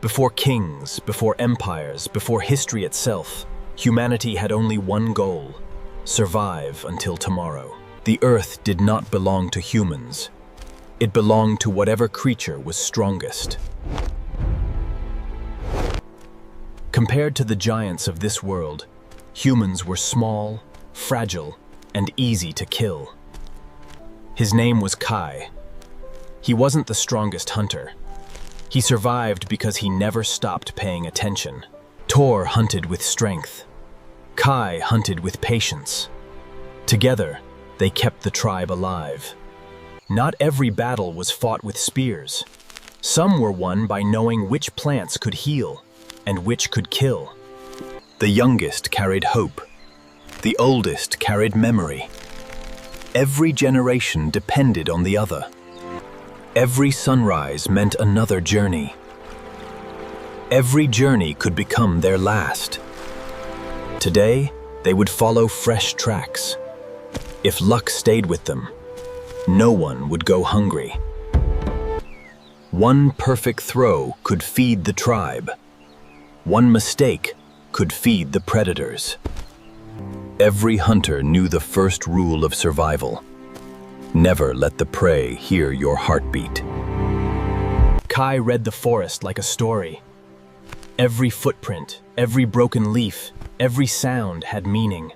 Before kings, before empires, before history itself, humanity had only one goal: survive until tomorrow. The earth did not belong to humans. It belonged to whatever creature was strongest. Compared to the giants of this world, humans were small, fragile, and easy to kill. His name was Khai. He wasn't the strongest hunter. He survived because he never stopped paying attention. Tor hunted with strength. Khai hunted with patience. Together, they kept the tribe alive. Not every battle was fought with spears. Some were won by knowing which plants could heal and which could kill. The youngest carried hope. The oldest carried memory. Every generation depended on the other. Every sunrise meant another journey. Every journey could become their last. Today, they would follow fresh tracks. If luck stayed with them, no one would go hungry. One perfect throw could feed the tribe. One mistake could feed the predators. Every hunter knew the first rule of survival: never let the prey hear your heartbeat. Khai read the forest like a story. Every footprint, every broken leaf, every sound had meaning.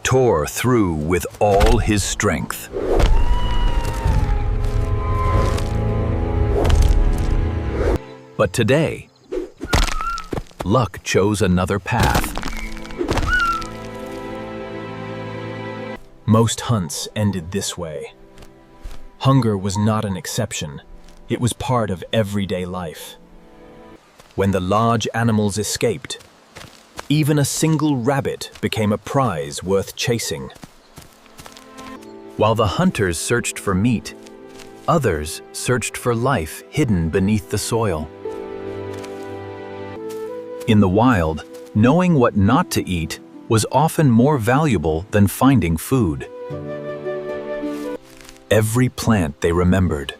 Tor threw with all his strength. But today, luck chose another path. Most hunts ended this way. Hunger was not an exception. It was part of everyday life. When the large animals escaped, even a single rabbit became a prize worth chasing. While the hunters searched for meat, others searched for life hidden beneath the soil. In the wild, knowing what not to eat was often more valuable than finding food. Every plant they remembered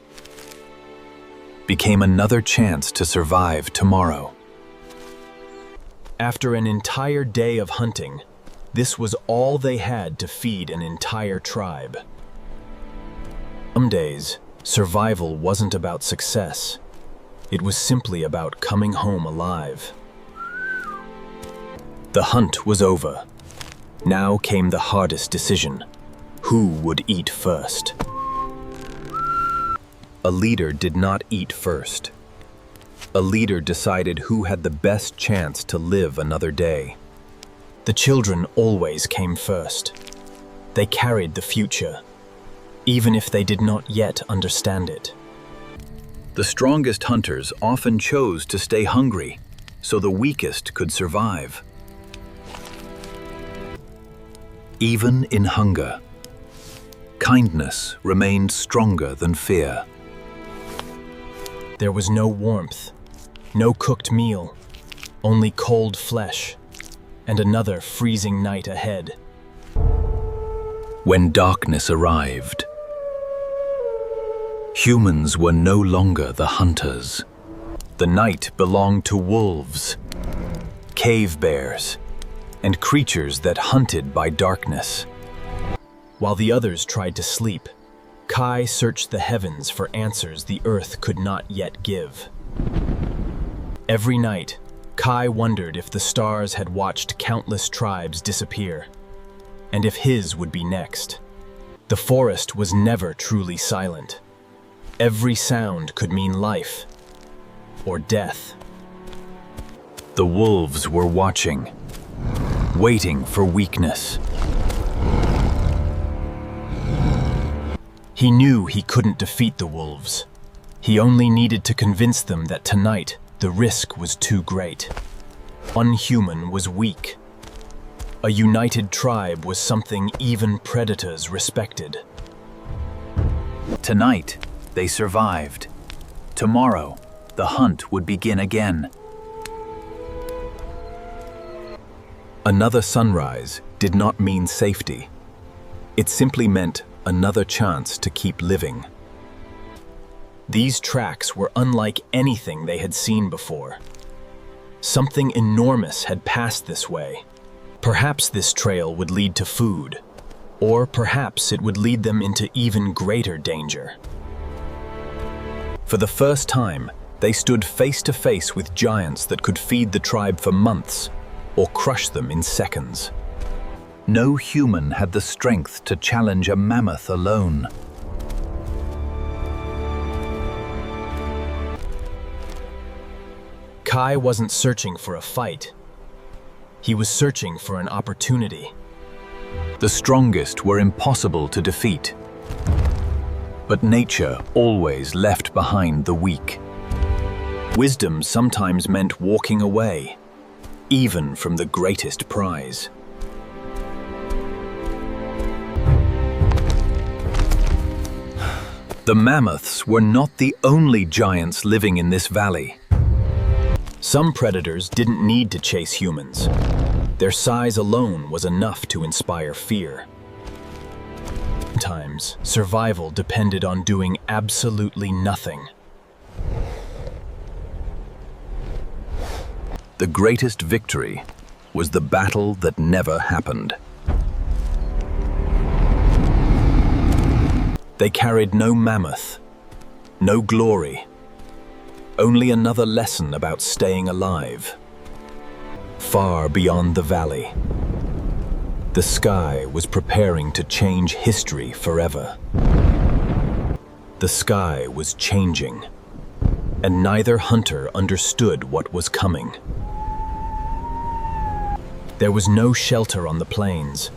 became another chance to survive tomorrow. After an entire day of hunting, this was all they had to feed an entire tribe. Some days, survival wasn't about success. It was simply about coming home alive. The hunt was over. Now came the hardest decision: who would eat first? A leader did not eat first. A leader decided who had the best chance to live another day. The children always came first. They carried the future, even if they did not yet understand it. The strongest hunters often chose to stay hungry, so the weakest could survive. Even in hunger, kindness remained stronger than fear. There was no warmth, no cooked meal, only cold flesh, and another freezing night ahead. When darkness arrived, humans were no longer the hunters. The night belonged to wolves, cave bears, and creatures that hunted by darkness. While the others tried to sleep, Khai searched the heavens for answers the earth could not yet give. Every night, Khai wondered if the stars had watched countless tribes disappear, and if his would be next. The forest was never truly silent. Every sound could mean life or death. The wolves were watching, waiting for weakness. He knew he couldn't defeat the wolves. He only needed to convince them that tonight the risk was too great. One human was weak. A united tribe was something even predators respected. Tonight, they survived. Tomorrow, the hunt would begin again. Another sunrise did not mean safety. It simply meant another chance to keep living. These tracks were unlike anything they had seen before. Something enormous had passed this way. Perhaps this trail would lead to food, or perhaps it would lead them into even greater danger. For the first time, they stood face to face with giants that could feed the tribe for months or crush them in seconds. No human had the strength to challenge a mammoth alone. Khai wasn't searching for a fight. He was searching for an opportunity. The strongest were impossible to defeat. But nature always left behind the weak. Wisdom sometimes meant walking away, even from the greatest prize. The mammoths were not the only giants living in this valley. Some predators didn't need to chase humans. Their size alone was enough to inspire fear. Sometimes, survival depended on doing absolutely nothing. The greatest victory was the battle that never happened. They carried no mammoth, no glory, only another lesson about staying alive. Far beyond the valley, the sky was preparing to change history forever. The sky was changing, and neither hunter understood what was coming. There was no shelter on the plains.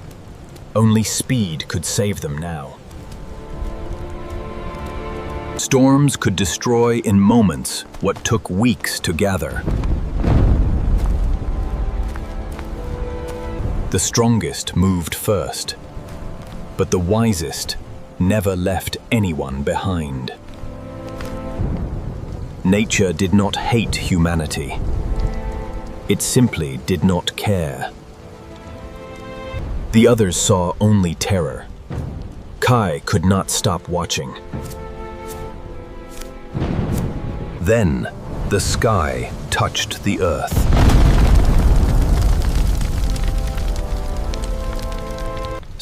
Only speed could save them now. Storms could destroy in moments what took weeks to gather. The strongest moved first, but the wisest never left anyone behind. Nature did not hate humanity. It simply did not care. The others saw only terror. Khai could not stop watching. Then, the sky touched the earth.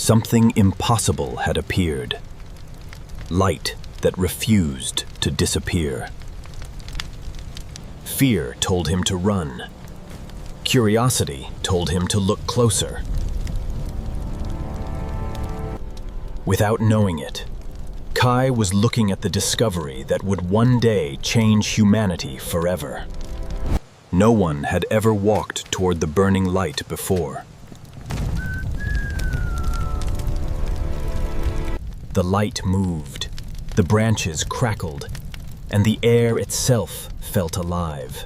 Something impossible had appeared. Light that refused to disappear. Fear told him to run. Curiosity told him to look closer. Without knowing it, Khai was looking at the discovery that would one day change humanity forever. No one had ever walked toward the burning light before. The light moved, the branches crackled, and the air itself felt alive.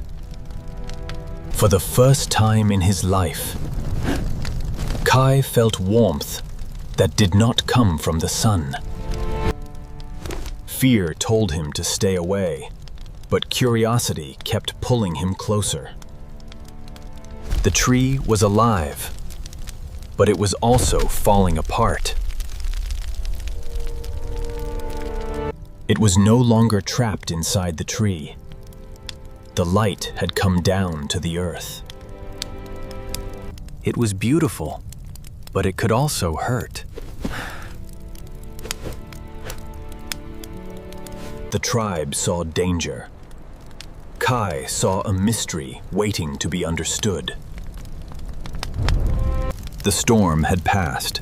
For the first time in his life, Khai felt warmth that did not come from the sun. Fear told him to stay away, but curiosity kept pulling him closer. The tree was alive, but it was also falling apart. It was no longer trapped inside the tree. The light had come down to the earth. It was beautiful, but it could also hurt. The tribe saw danger. Khai saw a mystery waiting to be understood. The storm had passed,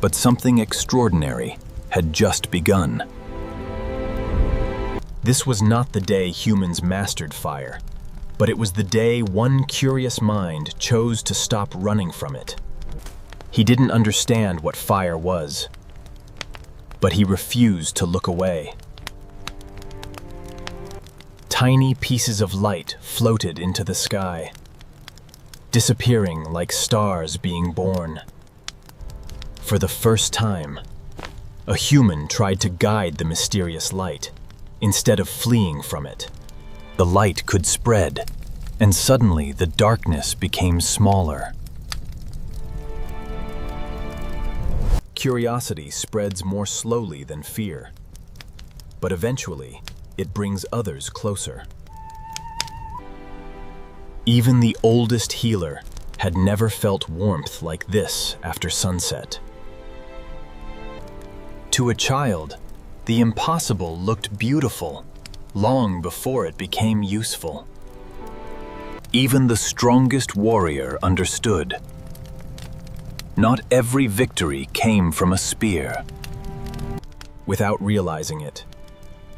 but something extraordinary had just begun. This was not the day humans mastered fire, but it was the day one curious mind chose to stop running from it. He didn't understand what fire was, but he refused to look away. Tiny pieces of light floated into the sky, disappearing like stars being born. For the first time, a human tried to guide the mysterious light, instead of fleeing from it. The light could spread, and suddenly the darkness became smaller. Curiosity spreads more slowly than fear. but eventually, it brings others closer. Even the oldest healer had never felt warmth like this after sunset. To a child, the impossible looked beautiful long before it became useful. Even the strongest warrior understood. Not every victory came from a spear. Without realizing it,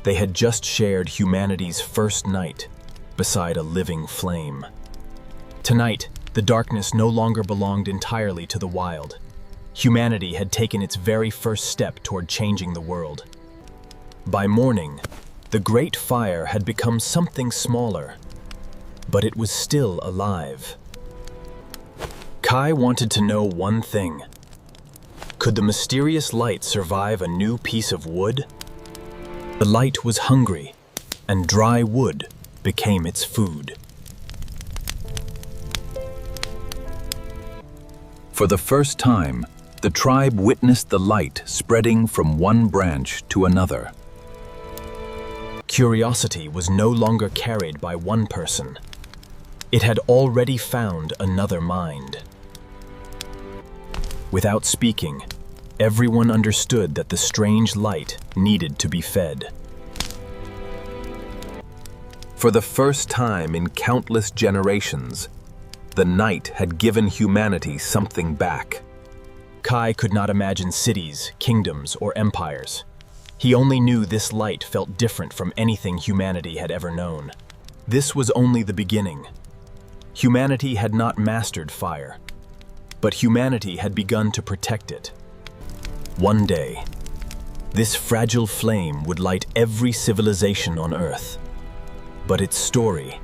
they had just shared humanity's first night beside a living flame. Tonight, the darkness no longer belonged entirely to the wild. Humanity had taken its very first step toward changing the world. By morning, the great fire had become something smaller, but it was still alive. Khai wanted to know one thing. Could the mysterious light survive a new piece of wood? The light was hungry, and dry wood became its food. For the first time, the tribe witnessed the light spreading from one branch to another. Curiosity was no longer carried by one person. It had already found another mind. Without speaking, everyone understood that the strange light needed to be fed. For the first time in countless generations, the night had given humanity something back. Khai could not imagine cities, kingdoms, or empires. He only knew this light felt different from anything humanity had ever known. This was only the beginning. Humanity had not mastered fire, but humanity had begun to protect it. One day, this fragile flame would light every civilization on Earth. But its story